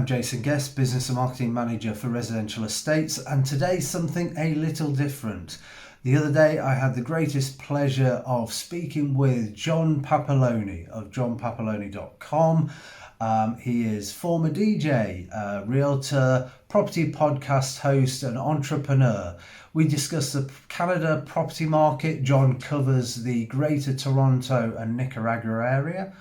I'm Jason Guest, Business and Marketing Manager for Residential Estates, and today something a little different. The other day I had the greatest pleasure of speaking with John Papaloni of johnpapaloni.com. He is former DJ, realtor, property podcast host and entrepreneur. We discuss the Canada property market. John covers the Greater Toronto and Nicaragua area.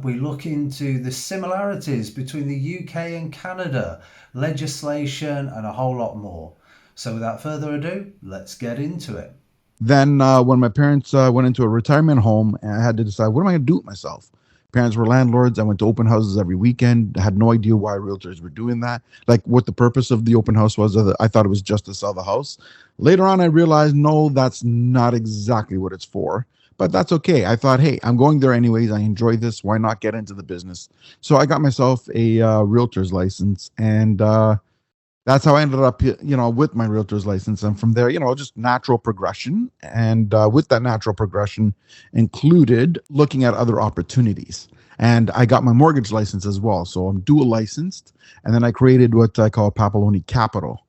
We look into the similarities between the UK and Canada, legislation, and a whole lot more. So without further ado, let's get into it. Then when my parents went into a retirement home, and I had to decide, what am I going to do with myself? Parents were landlords. I went to open houses every weekend. I had no idea why realtors were doing that, like what the purpose of the open house was. I thought it was just to sell the house. Later on, I realized, no, that's not exactly what it's for. But that's okay. I thought, hey, I'm going there anyways. I enjoy this. Why not get into the business? So I got myself a realtor's license, and that's how I ended up, with my realtor's license. And from there, just natural progression. And with that natural progression included looking at other opportunities. And I got my mortgage license as well. So I'm dual licensed. And then I created what I call Papaloni Capital.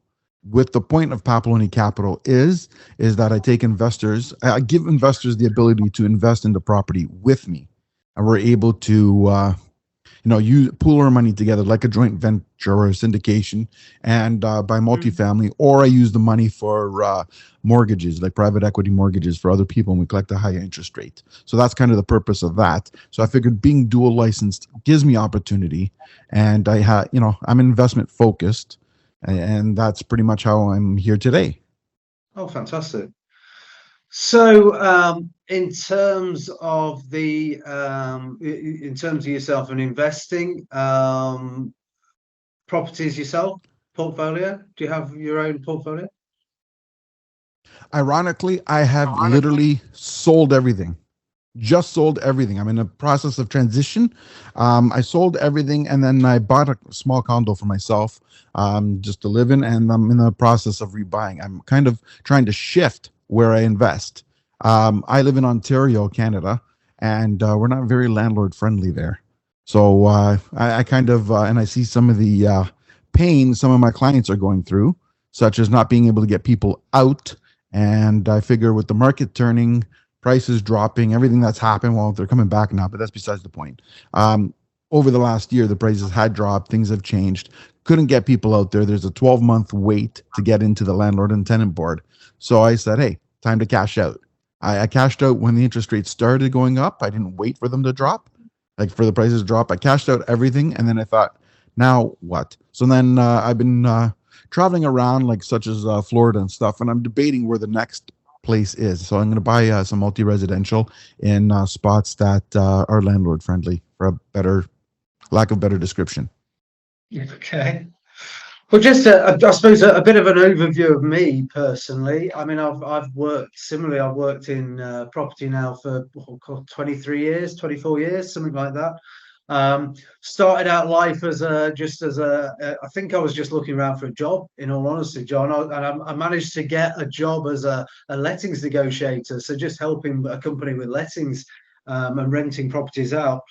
With the point of Papaloni Capital is that I take investors, I give investors the ability to invest into property with me. And we're able to, use pool our money together like a joint venture or a syndication and buy multifamily, or I use the money for mortgages, like private equity mortgages for other people, and we collect a higher interest rate. So that's kind of the purpose of that. So I figured being dual licensed gives me opportunity, and I'm investment focused. And that's pretty much how I'm here today. Oh, fantastic. So, in terms of yourself and investing, properties yourself, portfolio, do you have your own portfolio? Ironically, I have literally sold everything. Just sold everything. I'm in a process of transition. I sold everything, and then I bought a small condo for myself just to live in, and I'm in the process of rebuying. I'm kind of trying to shift where I invest. I live in Ontario, Canada, and we're not very landlord friendly there. So I kind of, and I see some of the pain some of my clients are going through, such as not being able to get people out. And I figure with the market turning, prices dropping, everything that's happened, well, they're coming back now, but that's besides the point. Over the last year, the prices had dropped, things have changed. Couldn't get people out there. There's a 12-month wait to get into the landlord and tenant board. So I said, hey, time to cash out. I cashed out when the interest rates started going up. I didn't wait for them to drop, like for the prices to drop. I cashed out everything, and then I thought, now what? So then I've been traveling around, like such as Florida and stuff, and I'm debating where the next place is. So I'm going to buy some multi-residential in spots that are landlord friendly, for a better, lack of better description. Okay. Well, just I suppose a bit of an overview of me personally. I mean, I've worked similarly. I've worked in property now for 23 years, 24 years, something like that. Started out life as I think I was just looking around for a job, in all honesty, John. I managed to get a job as a lettings negotiator, so just helping a company with lettings and renting properties out.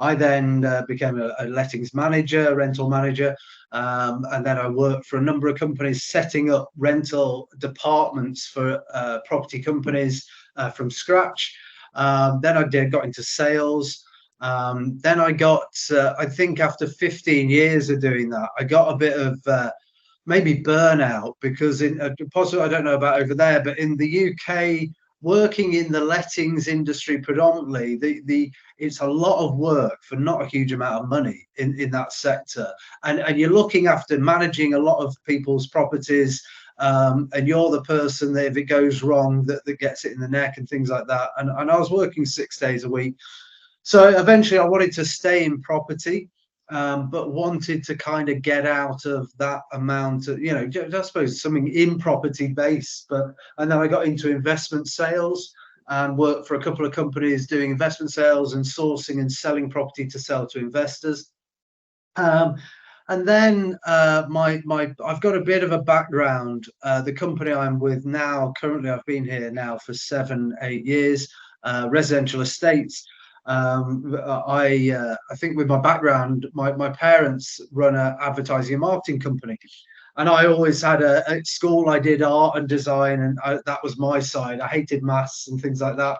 I then became a lettings manager, rental manager, and then I worked for a number of companies setting up rental departments for property companies from scratch. Then I got into sales. Then I got, I think after 15 years of doing that, I got a bit of maybe burnout, because possibly, I don't know about over there, but in the UK, working in the lettings industry predominantly, it's a lot of work for not a huge amount of money in that sector, and you're looking after managing a lot of people's properties, and you're the person that if it goes wrong that gets it in the neck and things like that. And I was working 6 days a week. So eventually I wanted to stay in property, but wanted to kind of get out of that amount of, I suppose something in property based. And then I got into investment sales and worked for a couple of companies doing investment sales and sourcing and selling property to sell to investors. And then I've got a bit of a background. The company I'm with now, currently I've been here now for 7-8 years, Residential Estates. I think with my background, my parents run an advertising and marketing company, and I always had at school I did art and design, and that was my side. I hated maths and things like that.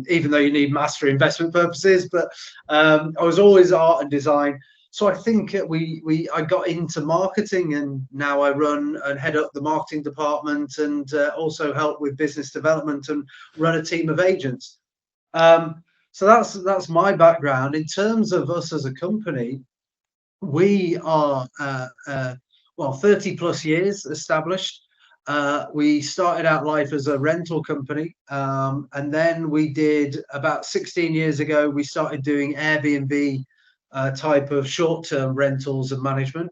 Even though you need maths for investment purposes, but I was always art and design. So I think I got into marketing, and now I run and head up the marketing department, and also help with business development and run a team of agents. So that's my background. In terms of us as a company, we are well 30 plus years established. We started out life as a rental company, and then we did about 16 years ago. We started doing Airbnb type of short-term rentals and management.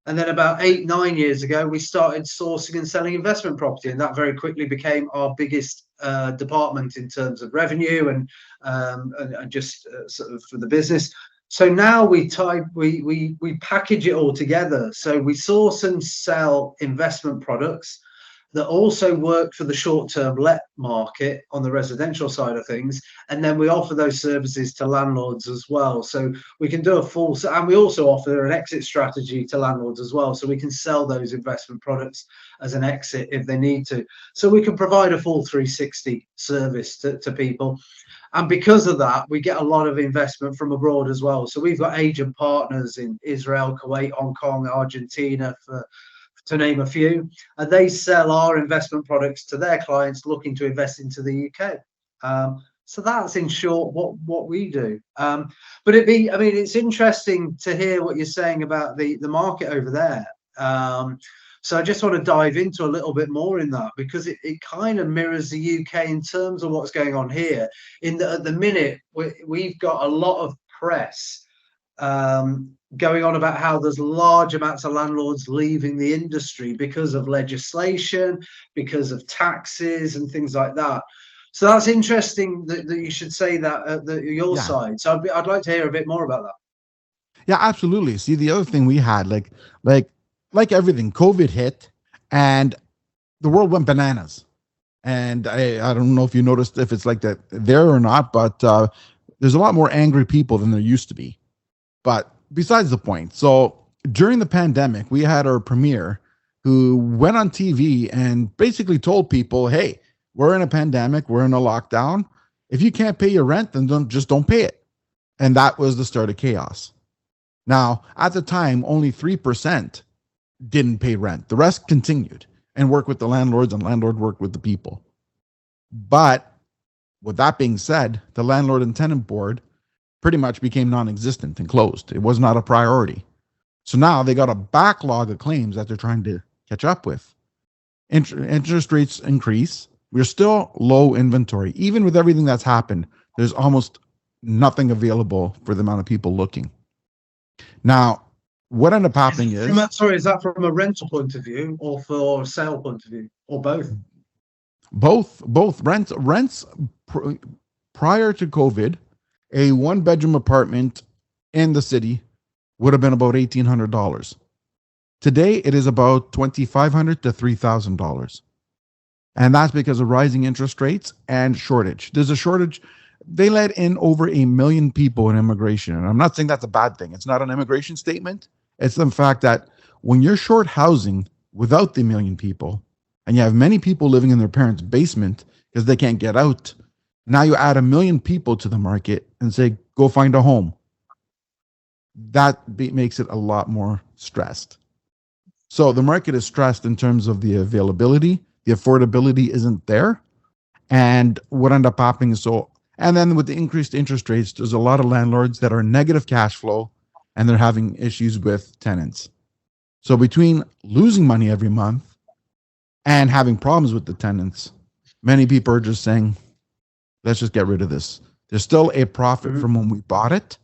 And then about 8, 9 years ago, we started sourcing and selling investment property, and that very quickly became our biggest department in terms of revenue and just sort of for the business. So now we package it all together. So we source and sell investment products that also work for the short-term let market on the residential side of things, and then we offer those services to landlords as well. So we can do a full, and we also offer an exit strategy to landlords as well, so we can sell those investment products as an exit if they need to. So we can provide a full 360 service to people. And because of that, we get a lot of investment from abroad as well. So we've got agent partners in Israel, Kuwait, Hong Kong, Argentina, to name a few, and they sell our investment products to their clients looking to invest into the UK. So that's in short what we do. But it's interesting to hear what you're saying about the market over there. So I just want to dive into a little bit more in that, because it kind of mirrors the UK in terms of what's going on here. At the minute, we've got a lot of press going on about how there's large amounts of landlords leaving the industry because of legislation, because of taxes and things like that. So that's interesting that you should say that at your side. So I'd like to hear a bit more about that. Yeah, absolutely. See, the other thing we had, like everything, COVID hit and the world went bananas. And I don't know if you noticed if it's like that there or not, but there's a lot more angry people than there used to be. But besides the point, so during the pandemic, we had our premier who went on TV and basically told people, hey, we're in a pandemic, we're in a lockdown. If you can't pay your rent, then don't pay it. And that was the start of chaos. Now, at the time, only 3% didn't pay rent. The rest continued and worked with the landlords, and landlord worked with the people. But with that being said, the landlord and tenant board pretty much became non-existent and closed. It was not a priority. So now they got a backlog of claims that they're trying to catch up with. Interest rates increase. We're still low inventory. Even with everything that's happened, there's almost nothing available for the amount of people looking. Now, what ended up happening is... Is that from a rental point of view or for a sale point of view, or both? Both. Rents prior to COVID, a one-bedroom apartment in the city would have been about $1,800. Today, it is about $2,500 to $3,000. And that's because of rising interest rates and shortage. There's a shortage. They let in over 1 million people in immigration. And I'm not saying that's a bad thing. It's not an immigration statement. It's the fact that when you're short housing without the 1 million people, and you have many people living in their parents' basement because they can't get out, now you add 1 million people to the market and say, go find a home. That makes it a lot more stressed. So the market is stressed in terms of the availability. The affordability isn't there. And what ended up happening is and then with the increased interest rates, there's a lot of landlords that are negative cash flow and they're having issues with tenants. So between losing money every month and having problems with the tenants, many people are just saying, let's just get rid of this. There's still a profit from when we bought it,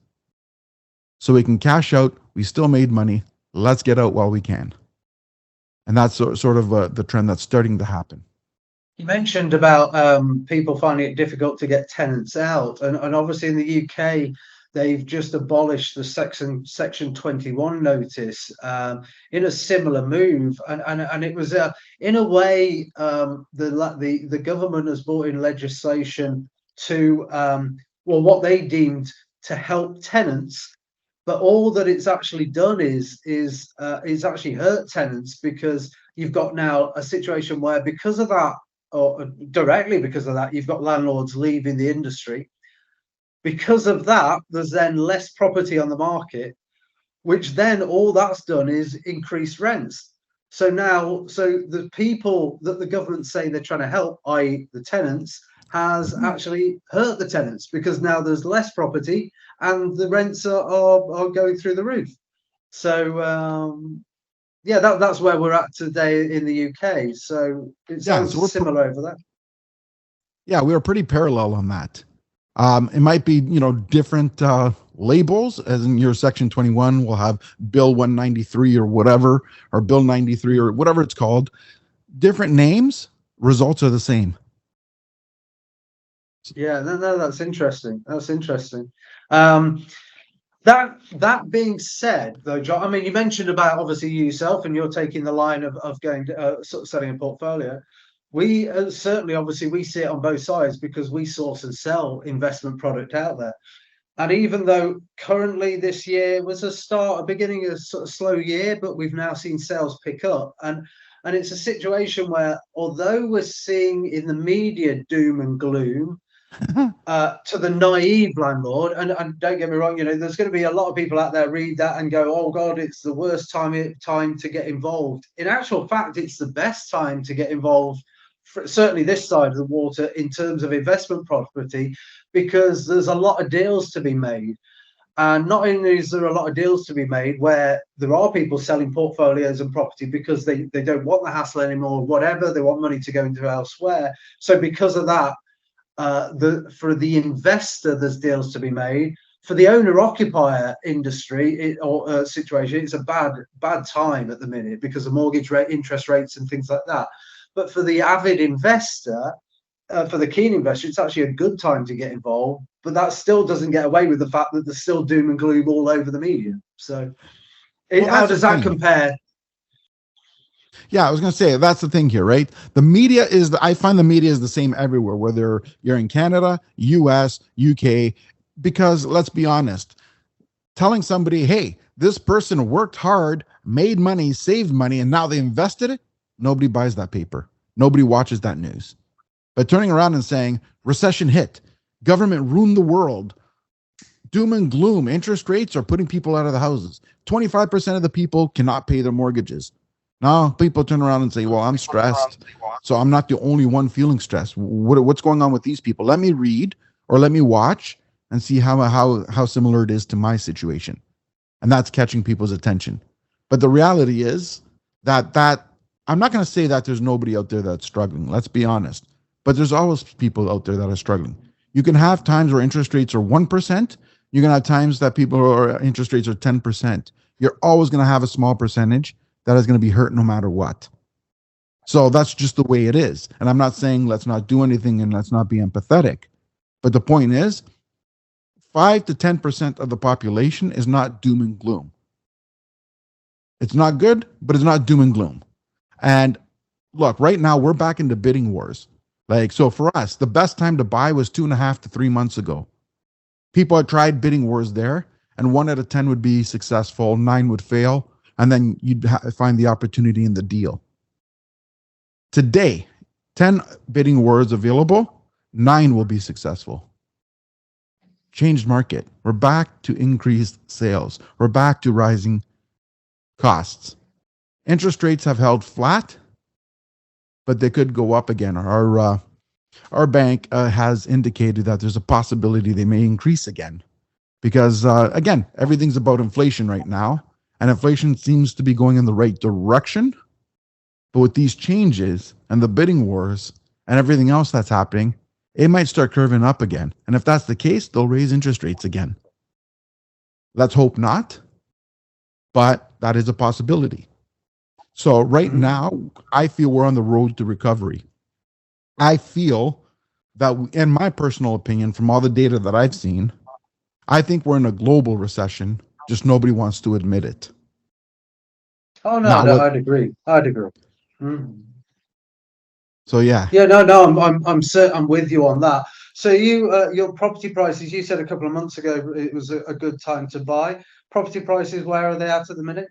so we can cash out. We still made money. Let's get out while we can. And that's sort of the trend that's starting to happen. You mentioned about people finding it difficult to get tenants out. And obviously in the UK, they've just abolished the Section 21 notice in a similar move. And it was, in a way, the government has brought in legislation to well, what they deemed to help tenants, but all that it's actually done is actually hurt tenants, because you've got now a situation where, because of that, or directly because of that, you've got landlords leaving the industry. Because of that, there's then less property on the market, which then all that's done is increase rents. So now, so the people that the government say they're trying to help, i.e. the tenants, has actually hurt the tenants, because now there's less property and the rents are going through the roof. So yeah, that's where we're at today in the UK. So it Yeah, sounds similar over there. yeah, we are pretty parallel on that. It might be, different labels, as in your Section 21 will have Bill 193 or whatever, or Bill 93 or whatever it's called. Different names, results are the same. Yeah, no, that's interesting. That's interesting. That being said, though, John, I mean, you mentioned about obviously yourself, and you're taking the line of going to, sort of selling a portfolio. We certainly, obviously, we see it on both sides, because we source and sell investment product out there. And even though currently this year was a beginning of a sort of slow year, but we've now seen sales pick up, and it's a situation where, although we're seeing in the media doom and gloom, to the naive landlord, and don't get me wrong, there's going to be a lot of people out there read that and go, oh God, it's the worst time to get involved. In actual fact, it's the best time to get involved, certainly this side of the water, in terms of investment property, because there's a lot of deals to be made. And not only is there a lot of deals to be made where there are people selling portfolios and property because they don't want the hassle anymore, whatever, they want money to go into elsewhere. So because of that, for the investor, there's deals to be made. For the owner-occupier industry or situation, it's a bad time at the minute, because of mortgage rate, interest rates, and things like that. But for the avid investor, for the keen investor, it's actually a good time to get involved. But that still doesn't get away with the fact that there's still doom and gloom all over the media. So, how does that compare? Yeah, I was going to say, that's the thing here, right? The media I find the media is the same everywhere, whether you're in Canada, US, UK, because let's be honest, telling somebody, hey, this person worked hard, made money, saved money, and now they invested it, nobody buys that paper. Nobody watches that news. But turning around and saying, recession hit, government ruined the world, doom and gloom, interest rates are putting people out of the houses. 25% of the people cannot pay their mortgages. Now people turn around and say, well, I'm stressed, so I'm not the only one feeling stressed. What's going on with these people? Let me read or let me watch and see how similar it is to my situation. And that's catching people's attention. But the reality is that I'm not going to say that there's nobody out there that's struggling. Let's be honest. But there's always people out there that are struggling. You can have times where interest rates are 1%. You can have times that interest rates are 10%. You're always going to have a small percentage that is going to be hurt no matter what. So that's just the way it is. And I'm not saying let's not do anything and let's not be empathetic. But the point is, 5 to 10% of the population is not doom and gloom. It's not good, but it's not doom and gloom. And look, right now we're back into bidding wars. So for us, the best time to buy was 2.5 to 3 months ago. People had tried bidding wars there, and 1 out of 10 would be successful, 9 would fail, and then you'd find the opportunity in the deal. Today, 10 bidding wars available, 9 will be successful. Changed market. We're back to increased sales. We're back to rising costs. Interest rates have held flat, but they could go up again. Our bank has indicated that there's a possibility they may increase again, because again, everything's about inflation right now, and inflation seems to be going in the right direction. But with these changes and the bidding wars and everything else that's happening, it might start curving up again. And if that's the case, they'll raise interest rates again. Let's hope not, but that is a possibility. So right now, I feel we're on the road to recovery. I feel that, in my personal opinion, from all the data that I've seen, I think we're in a global recession. Just nobody wants to admit it. Oh no, I'd agree. So yeah. Yeah, no, I'm with you on that. So your property prices, you said a couple of months ago it was a good time to buy. Property prices, where are they at the minute?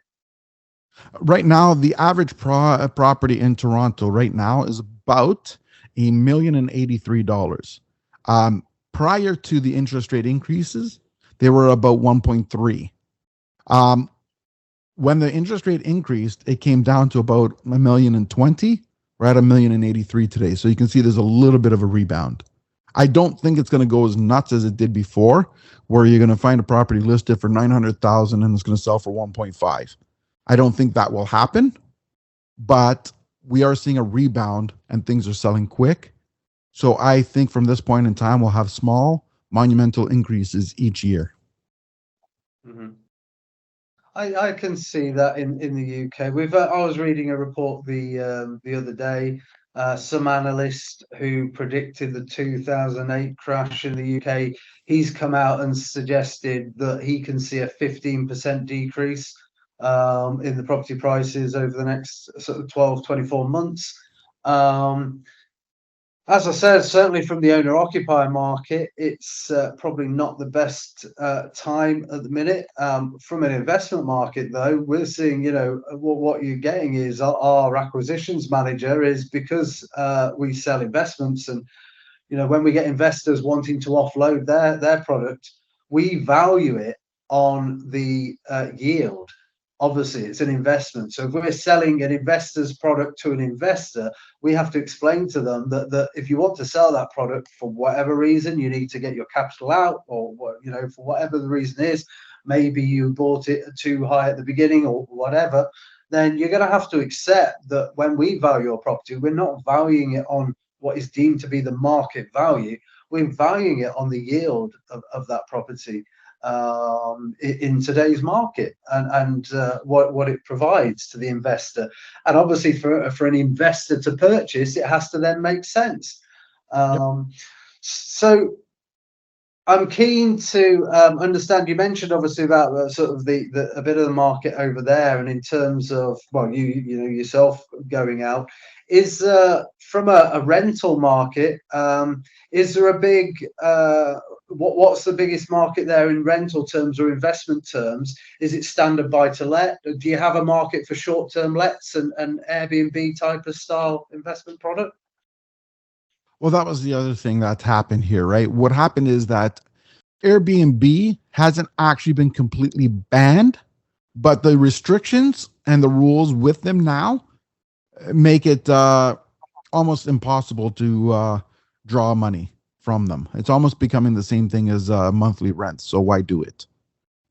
Right now, the average property in Toronto right now is about $1,083,000. Prior to the interest rate increases, they were about 1.3. Um, when the interest rate increased, it came down to about 1,020,000. We're at 1,083,000 today. So you can see there's a little bit of a rebound. I don't think it's going to go as nuts as it did before, where you're going to find a property listed for 900,000 and it's going to sell for 1.5. I don't think that will happen, but we are seeing a rebound and things are selling quick. So I think from this point in time, we'll have small monumental increases each year. Mm-hmm. I can see that in the UK. I was reading a report the other day. Some analyst who predicted the 2008 crash in the UK, he's come out and suggested that he can see a 15% decrease in the property prices over the next sort of 12, 24 months. As I said, certainly from the owner-occupier market, it's probably not the best time at the minute. From an investment market, though, we're seeing, what you're getting is our acquisitions manager is because we sell investments, and when we get investors wanting to offload their product, we value it on the yield. Obviously, it's an investment. So if we're selling an investor's product to an investor, we have to explain to them that if you want to sell that product for whatever reason, you need to get your capital out, or for whatever the reason is, maybe you bought it too high at the beginning or whatever, then you're going to have to accept that when we value a property, we're not valuing it on what is deemed to be the market value. We're valuing it on the yield of that property in today's market, and what it provides to the investor. And obviously for an investor to purchase, it has to then make sense. So I'm keen to understand. You mentioned obviously about sort of the a bit of the market over there, and in terms of, well, you know yourself going out, is from a rental market. Is there a big what's the biggest market there in rental terms or investment terms? Is it standard buy to let? Do you have a market for short term lets and Airbnb type of style investment product? Well, that was the other thing that's happened here, right? What happened is that Airbnb hasn't actually been completely banned, but the restrictions and the rules with them now make it almost impossible to draw money from them. It's almost becoming the same thing as monthly rents. So why do it?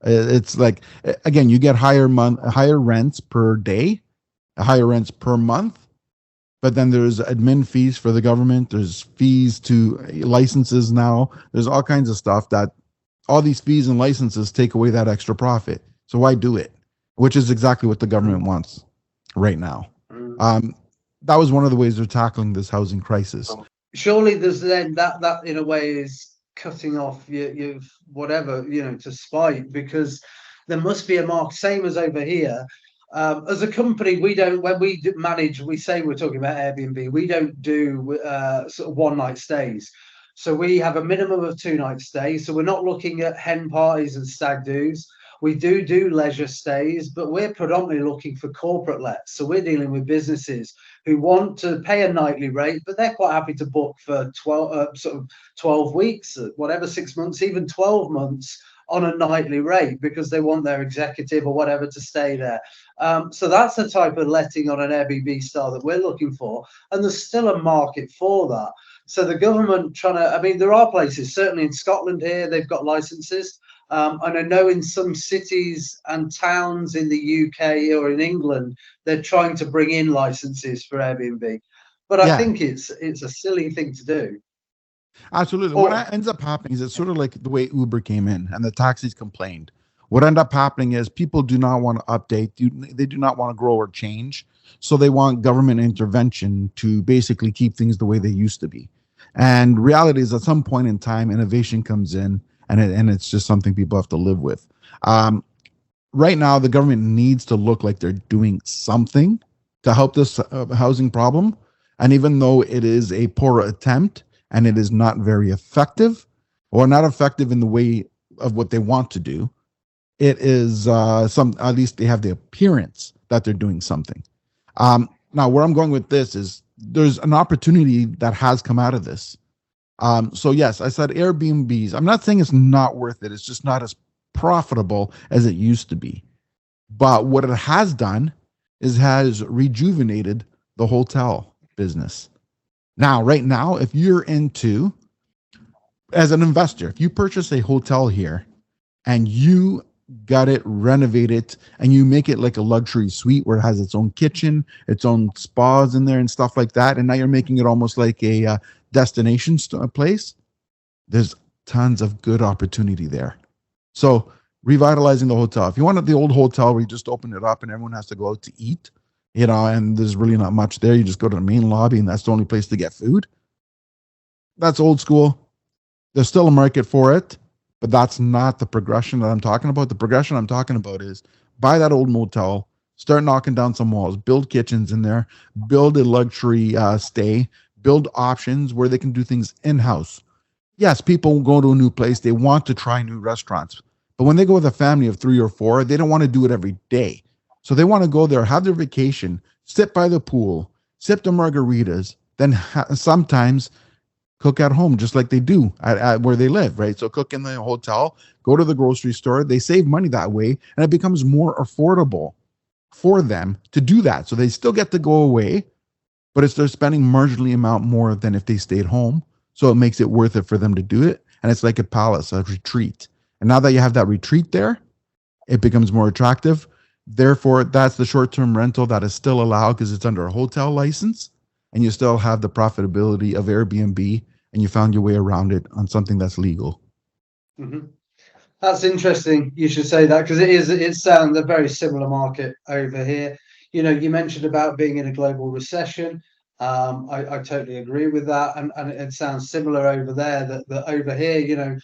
It's like, again, you get higher rents per day, higher rents per month, but then there's admin fees for the government. There's fees to licenses now. There's all kinds of stuff that all these fees and licenses take away that extra profit. So why do it? Which is exactly what the government wants right now. That was one of the ways they're tackling this housing crisis. Surely there's then that in a way is cutting off your whatever, to spite, because there must be a mark, same as over here. As a company, we don't, when we manage, we say we're talking about Airbnb, we don't do sort of one night stays. So we have a minimum of 2 night stays. So we're not looking at hen parties and stag do's. We do leisure stays, but we're predominantly looking for corporate lets. So we're dealing with businesses who want to pay a nightly rate, but they're quite happy to book for 12 weeks, whatever, 6 months, even 12 months on a nightly rate, because they want their executive or whatever to stay there. So that's the type of letting on an Airbnb style that we're looking for. And there's still a market for that. So the government there are places, certainly in Scotland here, they've got licenses. And I know in some cities and towns in the UK or in England, they're trying to bring in licenses for Airbnb. But I think it's a silly thing to do. Absolutely. What ends up happening is it's sort of like the way Uber came in and the taxis complained. What ended up happening is people do not want to update. They do not want to grow or change. So they want government intervention to basically keep things the way they used to be. And reality is at some point in time, innovation comes in, and it's just something people have to live with. Right now, the government needs to look like they're doing something to help this housing problem. And even though it is a poor attempt, and it is not very effective, or not effective in the way of what they want to do. It is some, at least they have the appearance that they're doing something. Now, where I'm going with this is there's an opportunity that has come out of this. So yes, I said Airbnbs. I'm not saying it's not worth it. It's just not as profitable as it used to be. But what it has done is has rejuvenated the hotel business. Now, right now, if you're into, as an investor, if you purchase a hotel here and you got it renovated and you make it like a luxury suite where it has its own kitchen, its own spas in there and stuff like that, and now you're making it almost like a destination place, there's tons of good opportunity there. So revitalizing the hotel. If you wanted the old hotel where you just open it up and everyone has to go out to eat, and there's really not much there. You just go to the main lobby and that's the only place to get food. That's old school. There's still a market for it, but that's not the progression that I'm talking about. The progression I'm talking about is buy that old motel, start knocking down some walls, build kitchens in there, build a luxury stay, build options where they can do things in-house. Yes, people go to a new place. They want to try new restaurants. But when they go with a family of 3 or 4, they don't want to do it every day. So they want to go there, have their vacation, sit by the pool, sip the margaritas, then sometimes cook at home, just like they do at where they live, right? So cook in the hotel, go to the grocery store. They save money that way, and it becomes more affordable for them to do that. So they still get to go away, but they're spending marginally amount more than if they stayed home. So it makes it worth it for them to do it. And it's like a palace, a retreat. And now that you have that retreat there, it becomes more attractive. Therefore, that's the short-term rental that is still allowed because it's under a hotel license, and you still have the profitability of Airbnb, and you found your way around it on something that's legal. Mm-hmm. That's interesting. You should say that because it sounds a very similar market over here. You mentioned about being in a global recession. I totally agree with that, and it sounds similar over there. That over here,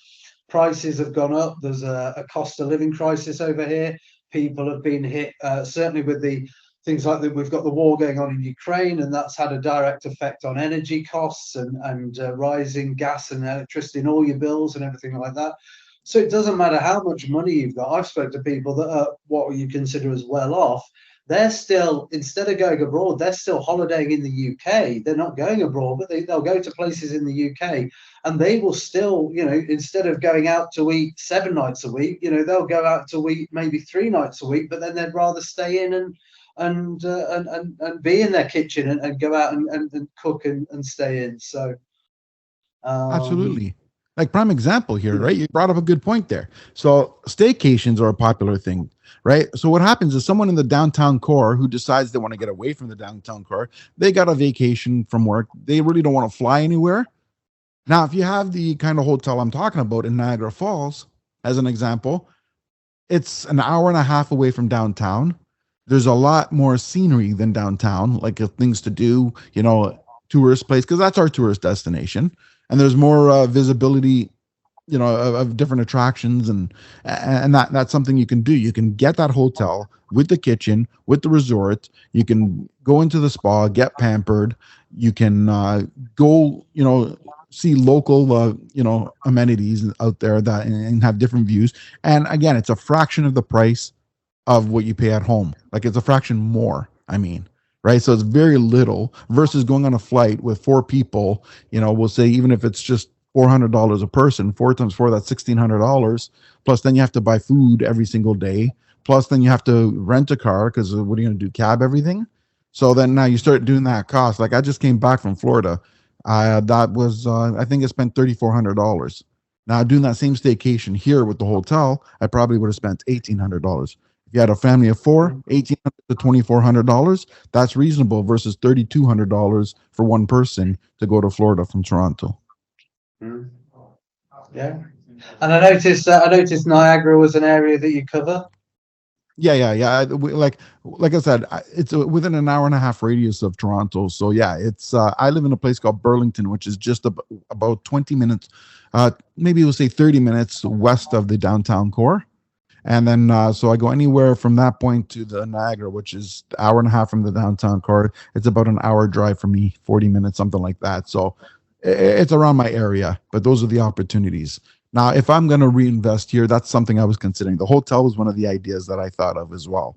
prices have gone up. There's a cost of living crisis over here. People have been hit, certainly with the things like that. We've got the war going on in Ukraine, and that's had a direct effect on energy costs and rising gas and electricity and all your bills and everything like that. So it doesn't matter how much money you've got. I've spoken to people that are what you consider as well off. They're still, instead of going abroad, they're still holidaying in the UK. They're not going abroad, but they'll go to places in the UK, and they will still, instead of going out to eat 7 nights a week, they'll go out to eat maybe 3 nights a week, but then they'd rather stay in and be in their kitchen and go out and cook and stay in. So Absolutely. Like prime example here, right? You brought up a good point there. So staycations are a popular thing, right? So what happens is someone in the downtown core who decides they want to get away from the downtown core, they got a vacation from work. They really don't want to fly anywhere. Now, if you have the kind of hotel I'm talking about in Niagara Falls, as an example, it's an hour and a half away from downtown. There's a lot more scenery than downtown, like things to do, tourist place, because that's our tourist destination. And there's more visibility, of different attractions, and that's something you can do. You can get that hotel with the kitchen, with the resort. You can go into the spa, get pampered. You can go, see local, amenities out there that and have different views. And again, it's a fraction of the price of what you pay at home. Like it's a fraction more. Right? So it's very little versus going on a flight with 4 people, we'll say, even if it's just $400 a person, 4 times 4, that's $1,600. Plus then you have to buy food every single day. Plus then you have to rent a car because what are you going to do? Cab everything. So then now you start doing that cost. Like I just came back from Florida. That was, I think I spent $3,400. Now doing that same staycation here with the hotel, I probably would have spent $1,800. If you had a family of 4, $1,800 to $2,400, that's reasonable versus $3,200 for one person to go to Florida from Toronto. Yeah, and I noticed Niagara was an area that you cover. Yeah. Like I said, it's within an hour and a half radius of Toronto. So yeah, it's I live in a place called Burlington, which is just about 20 minutes, maybe we'll say 30 minutes west of the downtown core. And then, so I go anywhere from that point to the Niagara, which is an hour and a half from the downtown core. It's about an hour drive for me, 40 minutes, something like that. So It's around my area, but those are the opportunities. Now, if I'm going to reinvest here, that's something I was considering. The hotel was one of the ideas that I thought of as well,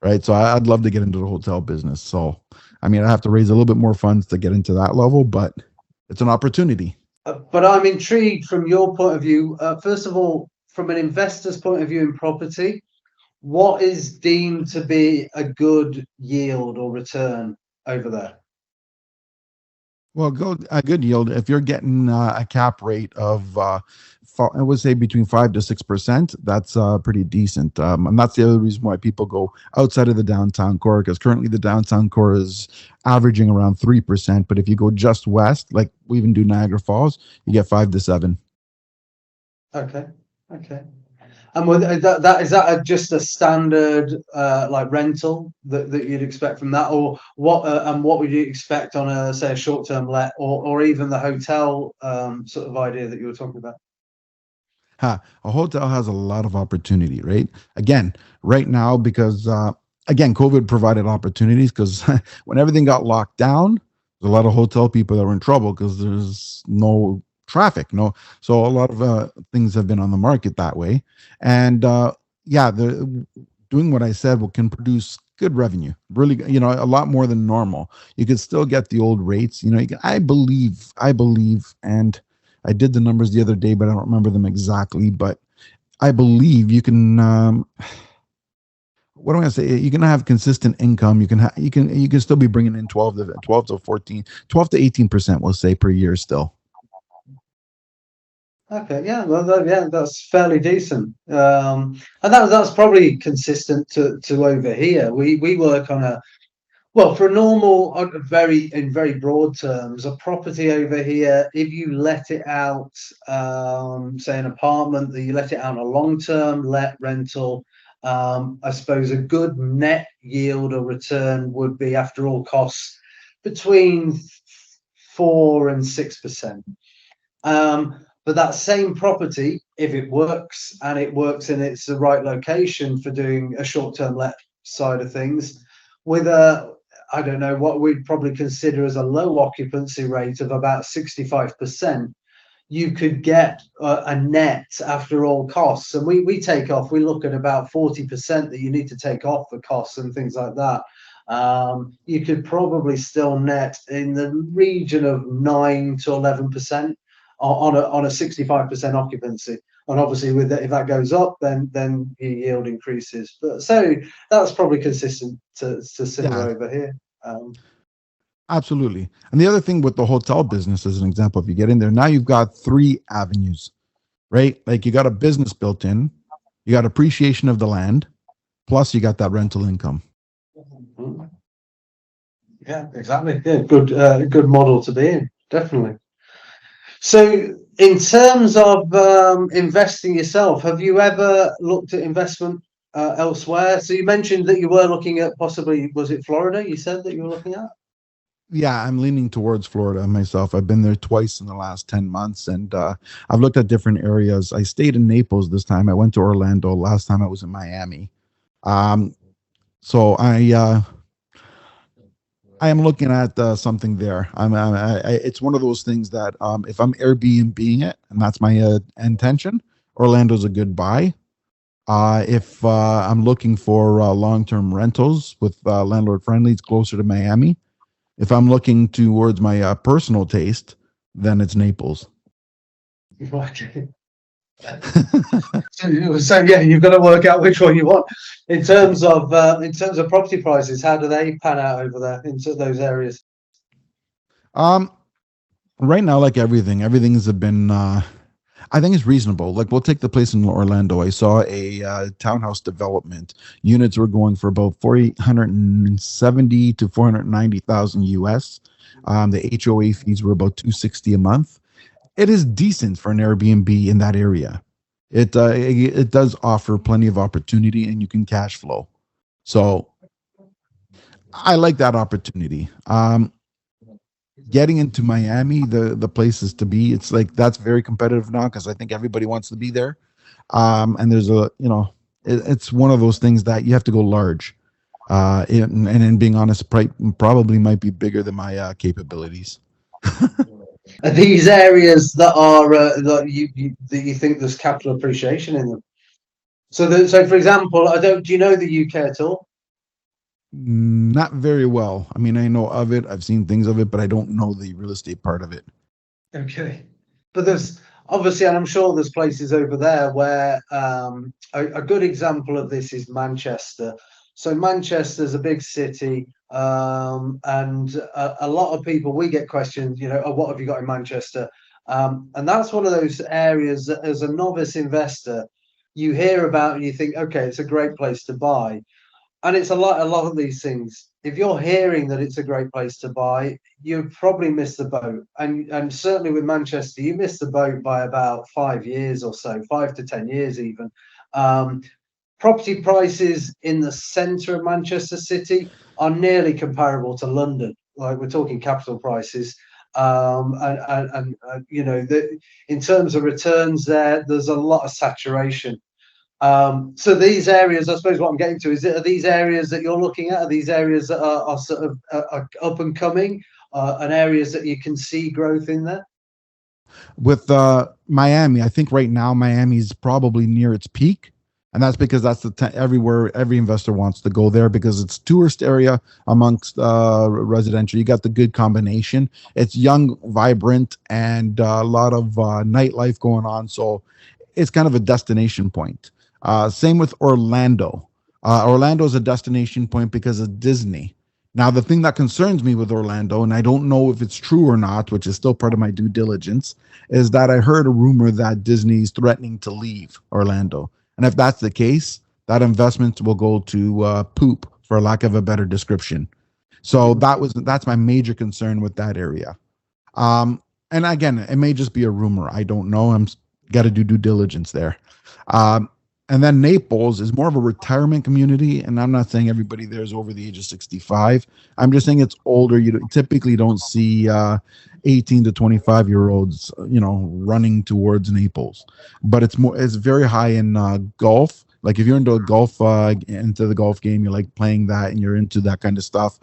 right? So I'd love to get into the hotel business. So, I mean, I have to raise a little bit more funds to get into that level, but it's an opportunity. But I'm intrigued from your point of view. First of all, from an investor's point of view in property, what is deemed to be a good yield or return over there? Well, go a good yield if you're getting a cap rate of, I would say between 5 to 6%. That's pretty decent, and that's the other reason why people go outside of the downtown core because currently the downtown core is averaging around 3%. But if you go just west, like we even do Niagara Falls, you get 5 to 7. Okay, okay. And with that is that just a standard like rental that you'd expect from that, or what? And what would you expect on a say a short term let, or even the hotel sort of idea that you were talking about? A hotel has a lot of opportunity, right? Again, right now, because again, COVID provided opportunities because when everything got locked down, there's a lot of hotel people that were in trouble because there's no traffic, no. So a lot of things have been on the market that way, and yeah, the doing what I said can produce good revenue, really, a lot more than normal. You could still get the old rates, I believe, and I did the numbers the other day, but I don't remember them exactly. But I believe you can. What am I going to say? You can have consistent income. You can still be bringing in 12 to 14, 12 to 18%. We'll say per year still. Okay, yeah, well, yeah, that's fairly decent, and that's probably consistent to over here. We work on a well, for a normal, in very broad terms, a property over here, if you let it out, say an apartment, that you let it out on a long-term let rental, I suppose a good net yield or return would be, after all costs, between 4 and 6%. But that same property, if it works and it works and it's the right location for doing a short-term let side of things, with I don't know, what we'd probably consider as a low occupancy rate of about 65%, you could get a net after all costs. And we look at about 40% that you need to take off for costs and things like that. You could probably still net in the region of 9 to 11% on a 65% occupancy. And obviously, if that goes up, then your yield increases. But so that's probably consistent to similar Yeah, over here. absolutely. And the other thing with the hotel business, as an example, if you get in there, now you've got 3 avenues, right? Like you got a business built in, you got appreciation of the land, plus you got that rental income. Yeah, exactly. Yeah, good model to be in, definitely. So, in terms of investing yourself, have you ever looked at investment elsewhere? So you mentioned that you were looking at possibly, was it Florida? You said that you were looking at. Yeah, I'm leaning towards Florida myself. I've been there twice in the last 10 months and I've looked at different areas. I stayed in Naples this time. I went to Orlando. Last time I was in Miami. Um, so I am looking at something there. It's one of those things that if I'm Airbnb it, and that's my intention, Orlando's a good buy. If I'm looking for long-term rentals with landlord friendly, it's closer to Miami. If I'm looking towards my personal taste, then it's Naples. Okay. So yeah, you've got to work out which one you want. In terms of property prices, how do they pan out over there into those areas? um, right now, like everything's been. I think it's reasonable. Like we'll take the place in Orlando. I saw a townhouse development. Units were going for about 470 to 490,000 US. The HOA fees were about 260 a month. It is decent for an Airbnb in that area. It does offer plenty of opportunity, and you can cash flow. So I like that opportunity. Getting into Miami, the places to be, it's like that's very competitive now because I think everybody wants to be there. And there's it's one of those things that you have to go large. And in being honest, probably might be bigger than my capabilities. Are these areas that are that that you think there's capital appreciation in them? So for example, I don't. Do you know the UK at all? Not very well. I mean, I know of it. I've seen things of it, but I don't know the real estate part of it. Okay, but there's obviously, and I'm sure there's places over there where a good example of this is Manchester. So Manchester's a big city, and a lot of people we get questions, oh, what have you got in Manchester? And that's one of those areas that, as a novice investor, you hear about and you think, okay, it's a great place to buy. And it's a lot of these things. If you're hearing that it's a great place to buy, you probably missed the boat. And certainly with Manchester, you missed the boat by about 5 years or so, 5 to 10 years even. Um, Property prices in the centre of Manchester City are nearly comparable to London. Like, we're talking capital prices. In terms of returns there's a lot of saturation. So these areas, I suppose what I'm getting to is, are these areas that you're looking at? Are these areas that are sort of are up and coming, and areas that you can see growth in there? With Miami, I think right now Miami is probably near its peak, and that's because that's everywhere every investor wants to go there because it's tourist area amongst residential. You got the good combination. It's young, vibrant, and a lot of nightlife going on. So it's kind of a destination point. Same with Orlando. Orlando is a destination point because of Disney. Now, the thing that concerns me with Orlando, and I don't know if it's true or not, which is still part of my due diligence, is that I heard a rumor that Disney's threatening to leave Orlando. And if that's the case, that investment will go to poop, for lack of a better description. So that's my major concern with that area. And again, it may just be a rumor. I don't know. I'm got to do due diligence there. And then Naples is more of a retirement community, and I'm not saying everybody there is over the age of 65. I'm just saying it's older. You typically don't see 18 to 25-year-olds, running towards Naples. But it's very high in golf. Like if you're into into the golf game, you like playing that, and you're into that kind of stuff.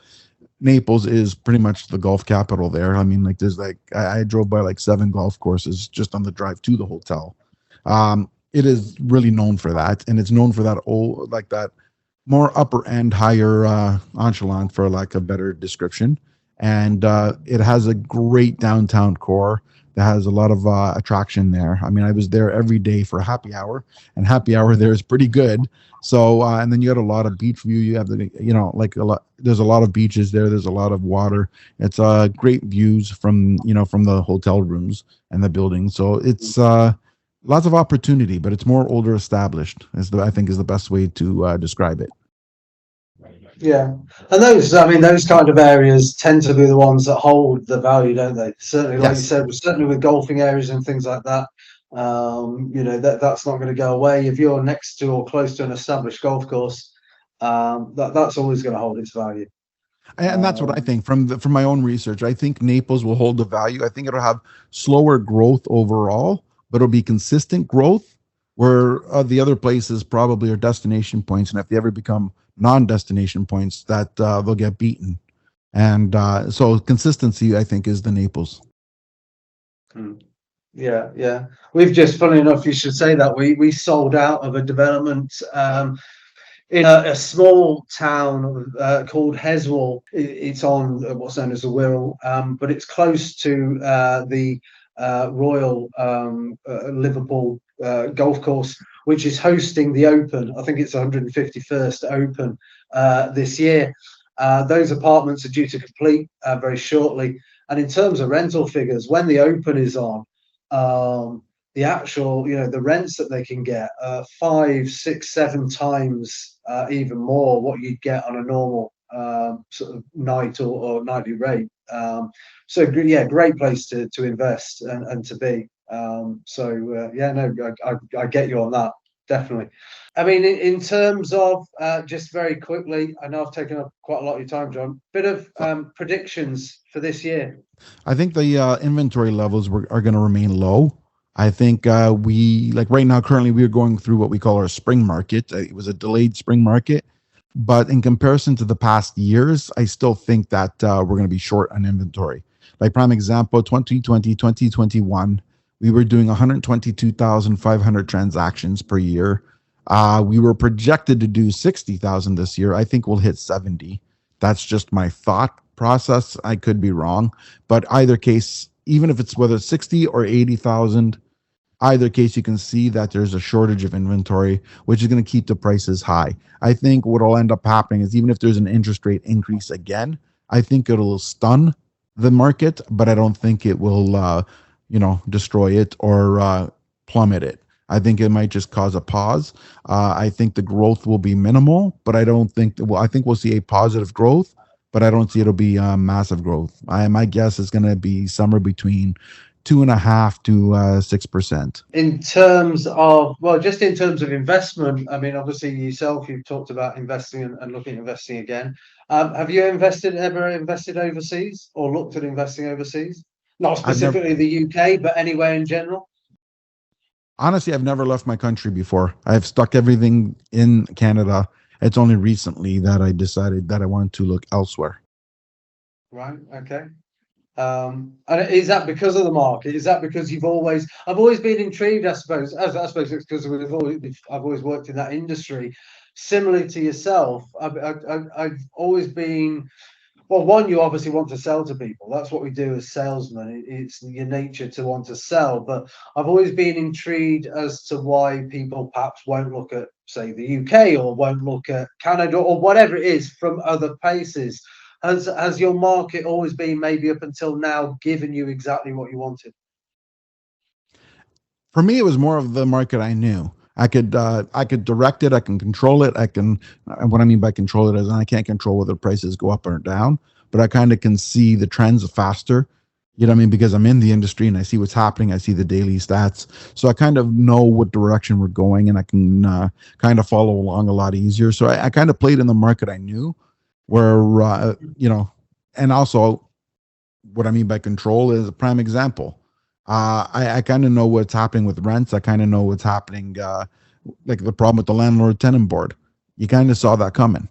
Naples is pretty much the golf capital there. I mean, like there's I drove by like 7 golf courses just on the drive to the hotel. It is really known for that, and it's known for that old, like that more upper end, higher echelon, for lack of better description. And it has a great downtown core that has a lot of attraction there. I mean, I was there every day for happy hour, and happy hour there is pretty good. So, and then you got a lot of beach view. You have like a lot. There's a lot of beaches there. There's a lot of water. It's great views from from the hotel rooms and the buildings. So it's lots of opportunity, but it's more older established. I think is the best way to describe it. Yeah, and those kind of areas tend to be the ones that hold the value, don't they? Certainly, like you Yes. said, certainly with golfing areas and things like that. That's not going to go away if you're next to or close to an established golf course. That's always going to hold its value. And that's what I think from my own research. I think Naples will hold the value. I think it'll have slower growth overall, but it'll be consistent growth. Where the other places probably are destination points, and if they ever become non-destination points, that they'll get beaten. And so consistency, I think, is the Naples. Yeah, yeah. We've just, funny enough, you should say that we sold out of a development in a small town called Heswall. It's on what's known as the Wirral, but it's close to the Royal Liverpool golf course, which is hosting the Open. I think it's 151st Open this year. Those apartments are due to complete very shortly. And in terms of rental figures, when the Open is on, the actual, the rents that they can get 5, 6, 7 times even more what you'd get on a normal sort of night or nightly rate. So yeah, great place to invest and to be. I get you on that, definitely. I mean, in terms of just very quickly, I know I've taken up quite a lot of your time, John. Bit of predictions for this year. I think the inventory levels are going to remain low. I think we like right now. Currently, we are going through what we call our spring market. It was a delayed spring market, but in comparison to the past years, I still think that we're going to be short on inventory. Like prime example, 2020, 2021, we were doing 122,500 transactions per year. We were projected to do 60,000 this year. I think we'll hit 70. That's just my thought process. I could be wrong, but either case, even if it's whether it's 60 or 80,000, either case, you can see that there's a shortage of inventory, which is going to keep the prices high. I think what will end up happening is even if there's an interest rate increase again, I think it'll stun the market, but I don't think it will, destroy it or plummet it. I think it might just cause a pause. I think the growth will be minimal, but I don't think, I think we'll see a positive growth, but I don't see it'll be massive growth. My guess is going to be somewhere between 2.5 to 6%. In terms of, well, just in terms of investment, I mean, obviously yourself, you've talked about investing and looking at investing again. Have you ever invested overseas or looked at investing overseas? Not specifically the UK, but anywhere in general? Honestly, I've never left my country before. I've stuck everything in Canada. It's only recently that I decided that I wanted to look elsewhere. Right. Okay. And is that because of the market? Is that because I've always been intrigued, I suppose. I suppose it's because I've always worked in that industry. Similarly to yourself, I've always been, well, one, you obviously want to sell to people. That's what we do as salesmen. It's your nature to want to sell. But I've always been intrigued as to why people perhaps won't look at, say, the UK or won't look at Canada or whatever it is from other places. Has your market always been, maybe up until now, given you exactly what you wanted? For me, it was more of the market I knew. I could direct it. I can control it. And what I mean by control it is I can't control whether prices go up or down, but I kind of can see the trends faster. You know what I mean? Because I'm in the industry and I see what's happening. I see the daily stats. So I kind of know what direction we're going and I can kind of follow along a lot easier. So I kind of played in the market I knew where, and also what I mean by control is a prime example. I kind of know what's happening with rents. I kind of know what's happening, like the problem with the landlord tenant board. You kind of saw that coming,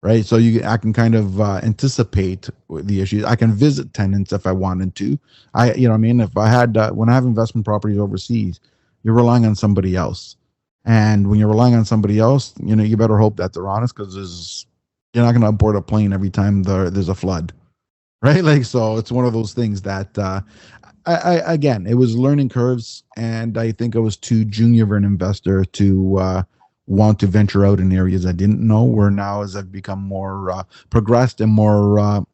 right? So I can kind of anticipate the issues. I can visit tenants if I wanted to. If I had, when I have investment properties overseas, you're relying on somebody else. And when you're relying on somebody else, you better hope that they're honest because you're not going to board a plane every time there's a flood, right? Like, so it's one of those things that, again, it was learning curves, and I think I was too junior of an investor to want to venture out in areas I didn't know. Where now, as I've become more progressed and more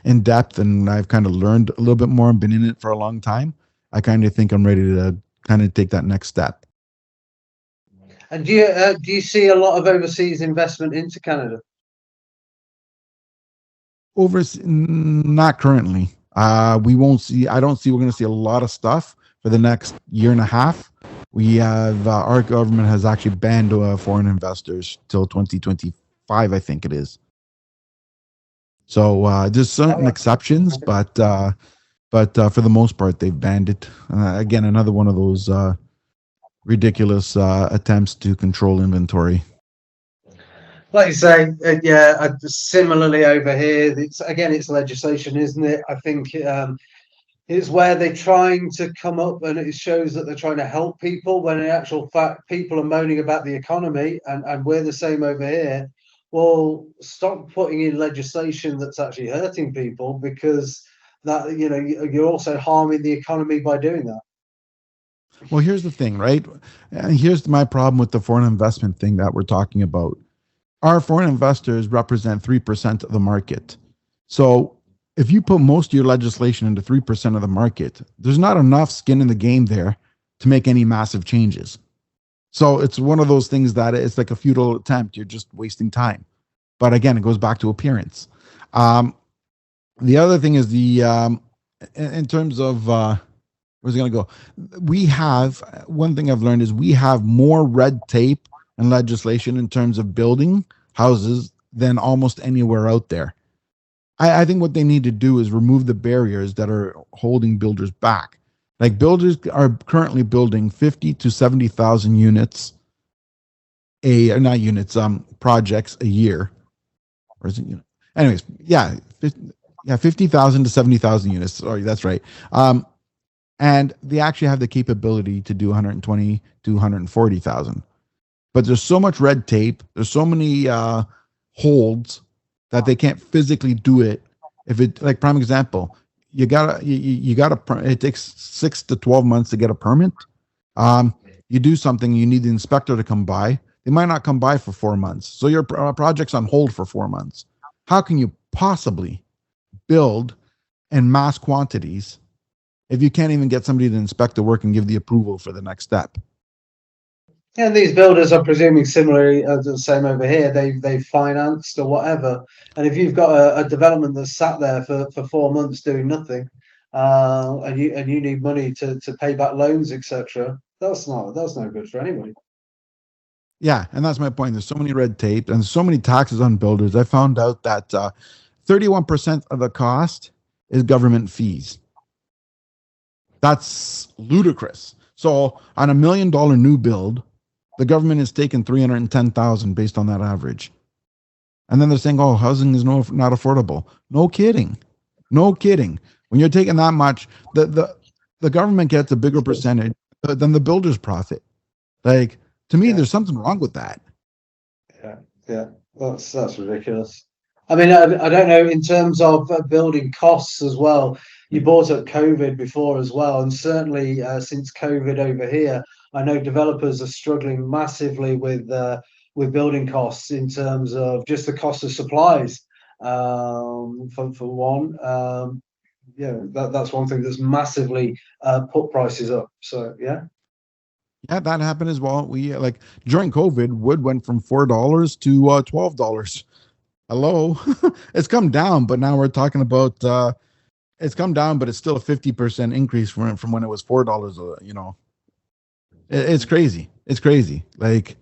in depth, and I've kind of learned a little bit more and been in it for a long time, I kind of think I'm ready to kind of take that next step. And do you see a lot of overseas investment into Canada? Not currently. We won't see. I don't see we're going to see a lot of stuff for the next year and a half. We have our government has actually banned foreign investors till 2025, I think it is. So there's certain exceptions, but for the most part, they've banned it. Again, another one of those ridiculous attempts to control inventory. Like you say, similarly over here, it's legislation, isn't it? I think it's where they're trying to come up, and it shows that they're trying to help people, when in actual fact, people are moaning about the economy, and we're the same over here. Well, stop putting in legislation that's actually hurting people, because that, you're also harming the economy by doing that. Well, here's the thing, right? Here's my problem with the foreign investment thing that we're talking about. Our foreign investors represent 3% of the market. So if you put most of your legislation into 3% of the market, there's not enough skin in the game there to make any massive changes. So it's one of those things that it's like a futile attempt. You're just wasting time. But again, it goes back to appearance. The other thing is in terms of, where's it going to go? One thing I've learned is we have more red tape and legislation in terms of building houses than almost anywhere out there. I think what they need to do is remove the barriers that are holding builders back. Like, builders are currently building 50 to 70,000 units, projects a year. Or is it, anyways, yeah, Yeah, 50,000 to 70,000 units. Sorry, that's right. And they actually have the capability to do 120 to 140,000. But there's so much red tape. There's so many holds that they can't physically do it. If it, like, prime example, you gotta it takes 6 to 12 months to get a permit. You do something, you need the inspector to come by. They might not come by for 4 months, so your project's on hold for 4 months. How can you possibly build in mass quantities if you can't even get somebody to inspect the work and give the approval for the next step? And these builders are presuming similarly the same over here. They've financed or whatever. And if you've got a development that's sat there for 4 months doing nothing, and you need money to pay back loans, etc., that's no good for anybody. Yeah, and that's my point. There's so many red tape and so many taxes on builders. I found out that 31% of the cost is government fees. That's ludicrous. So on $1 million new build, the government is taking 310,000 based on that average. And then they're saying, "Oh, housing is not affordable." No kidding, no kidding. When you're taking that much, the government gets a bigger percentage than the builder's profit. Like, to me, Yeah. there's something wrong with that. Yeah, that's ridiculous. I mean, I don't know in terms of building costs as well. You brought up COVID before as well, and certainly since COVID over here, I know developers are struggling massively with building costs in terms of just the cost of supplies. For one, yeah, that's one thing that's massively put prices up. So yeah. Yeah, that happened as well. We like during COVID, wood went from $4 to $12. Hello, it's come down, but now we're talking about it's come down, but it's still a 50% increase from when it was $4. It's crazy. It's crazy. Like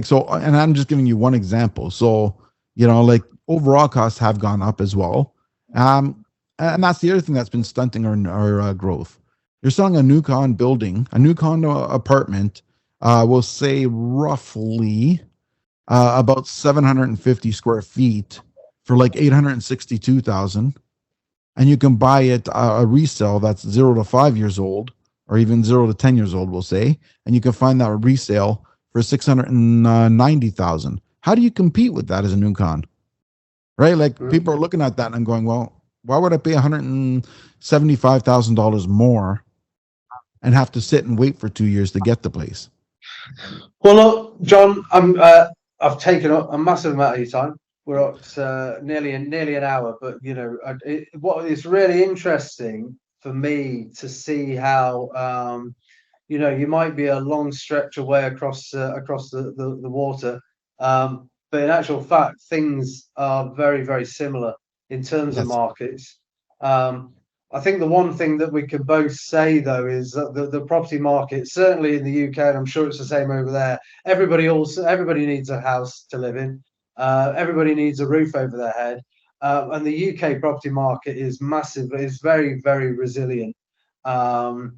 so, and I'm just giving you one example. So like overall costs have gone up as well. And that's the other thing that's been stunting our growth. You're selling a new building, a new condo apartment, we'll say roughly about 750 square feet for like 862,000, and you can buy it a resale that's 0 to 5 years old, or even 0 to 10 years old, we'll say, and you can find that resale for 690,000. How do you compete with that as a new con? Right? Like people are looking at that and going, well, why would I pay $175,000 more and have to sit and wait for 2 years to get the place? Well, look, John, I've taken up a massive amount of your time. We're at nearly an hour, but what is really interesting for me to see how you might be a long stretch away across the water, but in actual fact, things are very, very similar in terms of Yes, markets. I think the one thing that we can both say though is that the property market, certainly in the UK, and I'm sure it's the same over there, everybody needs a house to live in. Everybody needs a roof over their head. And the UK property market is massive, it's very, very resilient. And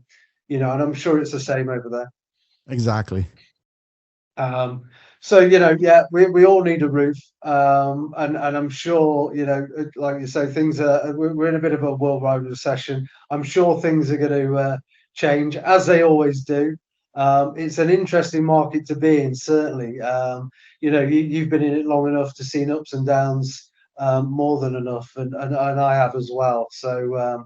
I'm sure it's the same over there. exactly. So yeah, we all need a roof, and I'm sure like you say, things are we're in a bit of a worldwide recession. I'm sure things are going to change as they always do. It's an interesting market to be in, certainly. You've been in it long enough to see ups and downs, more than enough, and I have as well. So.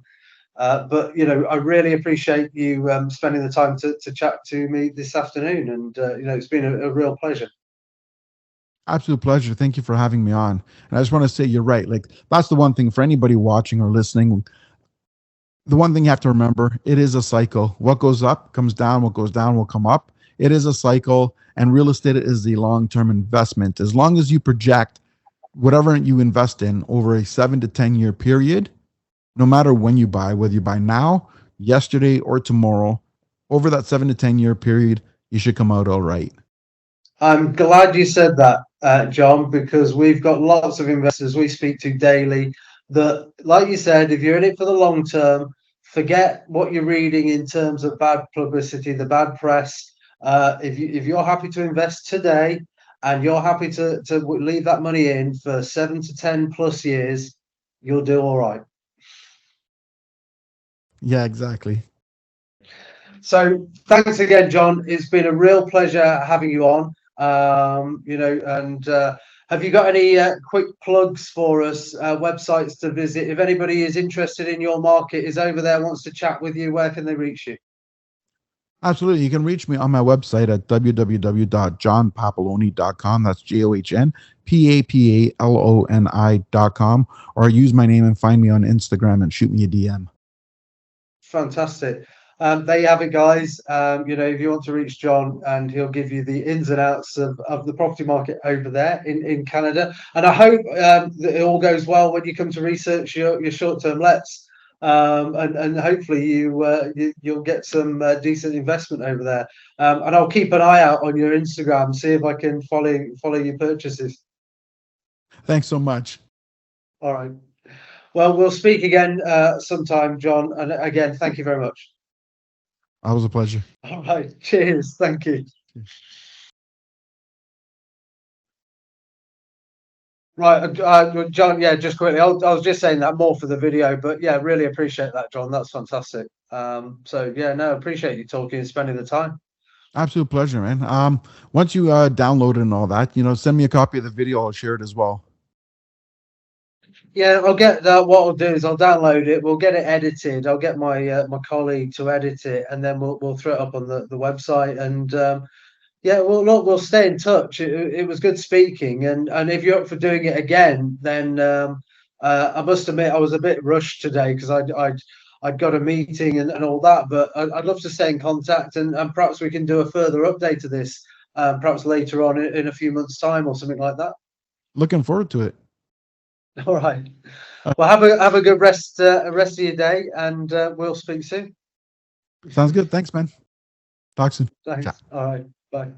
But I really appreciate you spending the time to chat to me this afternoon, and it's been a real pleasure. Absolute pleasure. Thank you for having me on. And I just want to say you're right. Like, that's the one thing for anybody watching or listening. The one thing you have to remember, it is a cycle. What goes up comes down, what goes down will come up. It is a cycle, and real estate is the long-term investment. As long as you project whatever you invest in over a 7 to 10 year period, no matter when you buy, whether you buy now, yesterday, or tomorrow, over that 7 to 10 year period, you should come out all right. I'm glad you said that, John, because we've got lots of investors we speak to daily that, like you said, if you're in it for the long term, forget what you're reading in terms of bad publicity, the bad press. If you're happy to invest today and you're happy to leave that money in for 7 to 10 plus years, you'll do all right. Yeah, exactly. So thanks again, John. It's been a real pleasure having you on. And have you got any quick plugs for us, websites to visit? If anybody is interested in your market, is over there, wants to chat with you, where can they reach you? Absolutely. You can reach me on my website at www.johnpapaloni.com. That's JohnPapaloni.com, or use my name and find me on Instagram and shoot me a DM. Fantastic. There you have it, guys. If you want to reach John, and he'll give you the ins and outs of the property market over there in Canada. And I hope that it all goes well when you come to research your short-term lets. And hopefully you'll get some decent investment over there. And I'll keep an eye out on your Instagram, see if I can follow your purchases. Thanks so much. All right. Well, we'll speak again sometime, John. And again, thank you very much. That was a pleasure. All right. Cheers. Thank you. Right, John. Yeah, just quickly. I was just saying that more for the video, but yeah, really appreciate that, John. That's fantastic. So yeah, no, appreciate you talking and spending the time. Absolute pleasure, man. Once you download it and all that, send me a copy of the video. I'll share it as well. Yeah, I'll get that. What I'll do is I'll download it. We'll get it edited. I'll get my my colleague to edit it, and then we'll throw it up on the website. And yeah, we'll stay in touch. It was good speaking, and if you're up for doing it again, then I must admit I was a bit rushed today because I'd got a meeting and all that. But I'd love to stay in contact, and perhaps we can do a further update of this, perhaps later on in a few months' time or something like that. Looking forward to it. All right. Well, have a good rest of your day, and we'll speak soon. Sounds good. Thanks, man. Talk soon. Thanks. Ciao. All right. Bye.